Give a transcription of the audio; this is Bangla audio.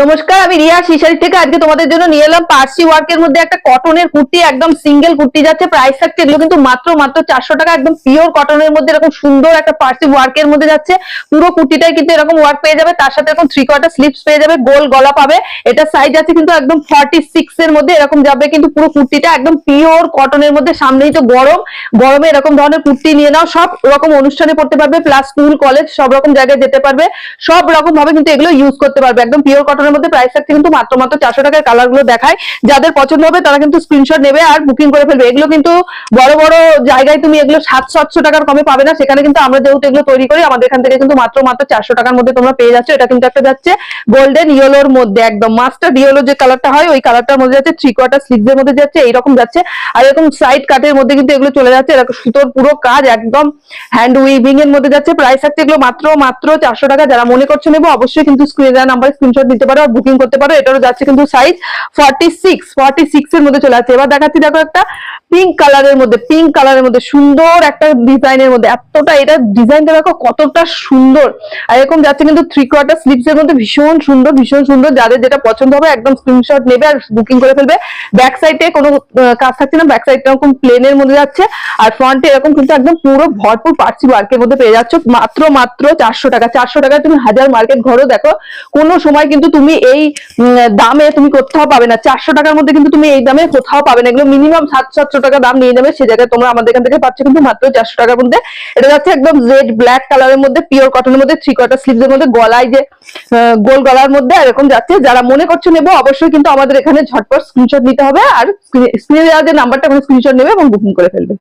নমস্কার, আমি রিয়া শিশারি থেকে আজকে তোমাদের জন্য নিয়ে এলাম পার্সি ওয়ার্কের মধ্যে একটা কটনের কুর্তি, একদম সিঙ্গেল কুর্তি যাচ্ছে। প্রাইস থাকছে এগুলো কিন্তু মাত্র মাত্র 400 টাকা। একদম পিওর কটনের মধ্যে এরকম সুন্দর একটা পার্সি ওয়ার্কের মধ্যে যাচ্ছে। পুরো কুর্তিটাই কিন্তু এরকম ওয়ার্ক পেয়ে যাবে, তার সাথে এরকম 3/4 স্লিভস পেয়ে যাবে, গোল গলা পাবে। এটা সাইজ আছে কিন্তু একদম 46 এর মধ্যে এরকম যাবে। কিন্তু পুরো কুর্তিটা একদম পিওর কটনের মধ্যে। সামনেই তো গরম, গরমে এরকম ধরনের কুর্তি নিয়ে নাও, সব রকম অনুষ্ঠানে পড়তে পারবে, প্লাস স্কুল কলেজ সব রকম জায়গায় যেতে পারবে, সব রকম ভাবে কিন্তু এগুলো ইউজ করতে পারবে। একদম পিওর কটনের মধ্যে। প্রাইস থাকছে কিন্তু মাত্র মাত্র 400 টাকার। কালার গুলো দেখায়, যাদের পছন্দ হবে তারা কিন্তু স্ক্রিনশট নেবে আর বুকিং করে ফেলবে। এগুলো কিন্তু বড় বড় জায়গায় তুমি এগুলো 700-800 টাকার কমে পাবে না। সেখানে কিন্তু আমরা যেহেতু এগুলো তৈরি করি, আমাদের এখান থেকে কিন্তু মাত্র মাত্র 400 টাকার মধ্যে তোমরা পেয়ে যাচ্ছ। এটা কিন্তু একটা যাচ্ছে গোল্ডেন ইয়েলোর মধ্যে, একদম মাস্টার্ড ইয়েলো যে কালারটা হয় ওই কালারটার মধ্যে যাচ্ছে, 3/4 স্লিভস এর মধ্যে যাচ্ছে, এইরকম যাচ্ছে। আর এরকম সাইড কাটের মধ্যে কিন্তু এগুলো চলে যাচ্ছে, এরকম সুতোর পুরো কাজ, একদম হ্যান্ড উইভিং এর মধ্যে যাচ্ছে। প্রাইস থাকছে এগুলো মাত্র মাত্র 400 টাকা। যারা মনে করছো নেবো, অবশ্যই কিন্তু স্ক্রিনে দেওয়া নাম্বারে স্ক্রিনশট দিতে পারো আর বুকিং করতে পারো। এটারও যাচ্ছে কিন্তু সাইজ 46 এর মধ্যে চলে আসছে। এবার দেখাচ্ছি, দেখো একটা পিঙ্ক কালারের মধ্যে, পিঙ্ক কালারের মধ্যে সুন্দর একটা ডিজাইনের মধ্যে, এতটা এটা ডিজাইনটা দেখো কতটা সুন্দর। আর এরকম যাচ্ছে কিন্তু 3/4 স্লিভস এর মধ্যে, ভীষণ সুন্দর ভীষণ সুন্দর। যাদের যেটা পছন্দ হবে একদম স্ক্রিনশট নেবে আর বুকিং করে ফেলবে। ব্যাক সাইডে কোনো কাজ থাকছে না, ব্যাক সাইডটা এরকম প্লেনের মধ্যে যাচ্ছে। আর ফ্রন্টে এরকম কিন্তু একদম পুরো ভরপুর পার্সি ওয়ার্কের মধ্যে পেয়ে যাচ্ছ মাত্র মাত্র 400 টাকা। 400 টাকায় তুমি হাজার মার্কেট ঘরও দেখো, কোনো সময় কিন্তু তুমি এই দামে তুমি কোথাও পাবে না। 400 টাকার মধ্যে কিন্তু তুমি এই দামে কোথাও পাবে না। এগুলো মিনিমাম 700 টাকা দাম নিয়ে যাবে, সে জায়গায় তোমরা আমাদের এখান থেকে পাচ্ছ কিন্তু মাত্র 400 টাকার মধ্যে। এটা যাচ্ছে একদম জেড ব্ল্যাক কালারের মধ্যে, পিওর কটনের মধ্যে, 3/4 স্লিভস এর মধ্যে, গলায় যে গোল গলার মধ্যে এরকম যাচ্ছে। যারা মনে করছো নেবো, অবশ্যই কিন্তু আমাদের এখানে ঝটপট স্ক্রিনশট নিতে হবে আর স্ক্রিনে দেওয়া যে নাম্বারটা স্ক্রিনশট নেবে এবং বুকিং করে ফেলবে।